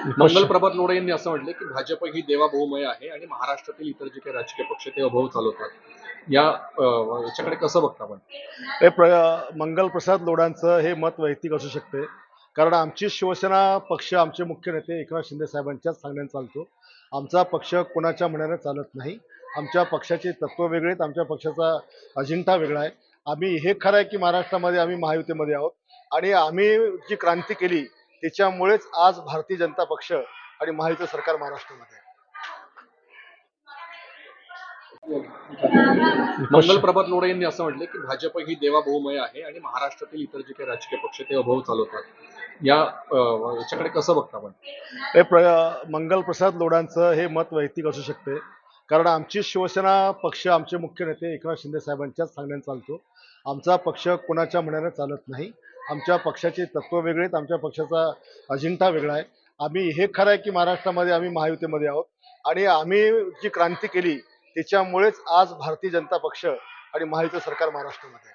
मंगल प्रभात लोढे यांनी असं म्हटलं की भाजप ही देवाभाऊमय आहे आणि महाराष्ट्रातील इतर जे काही राजकीय पक्ष ते अभाव चालवतात याच्याकडे कसं बघता आपण? मंगल प्रसाद लोढांचं हे मत वैयक्तिक असू शकते. कारण आमची शिवसेना पक्ष आमचे मुख्य नेते एकनाथ शिंदे साहेबांच्याच सांगण्याने चालतो. आमचा पक्ष कोणाच्या म्हणण्याने चालत नाही. आमच्या पक्षाची तत्व वेगळी आहेत. आमच्या पक्षाचा अजेंडा वेगळा आहे. आम्ही हे खरं आहे की महाराष्ट्रामध्ये आम्ही महायुतीमध्ये आहोत आणि आम्ही जी क्रांती केली त्याच्यामुळेच आज भारतीय जनता पक्ष आणि महायुती सरकार महाराष्ट्रामध्ये आहे. मंगल प्रभात लोढे यांनी असं म्हटलं की भाजप ही देवाभाऊमय आहे आणि महाराष्ट्रातील इतर जे काही राजकीय पक्ष ते अभाव चालवतात याच्याकडे कसं बघता आपण? मंगल प्रसाद लोढांचं हे मत वैयक्तिक असू शकते. कारण आमची शिवसेना पक्ष आमचे मुख्य नेते एकनाथ शिंदे साहेबांच्याच सांगण्याने चालतो. आमचा पक्ष कोणाच्या म्हणण्याने चालत नाही. आमच्या पक्षाची तत्व वेगळी आहेत. आमच्या पक्षाचा अजेंडा वेगळा आहे. आम्ही हे खरं आहे की महाराष्ट्रामध्ये आम्ही महायुतीमध्ये आहोत आणि आम्ही जी क्रांती केली त्याच्यामुळेच आज भारतीय जनता पक्ष आणि महायुती सरकार महाराष्ट्रामध्ये आहे.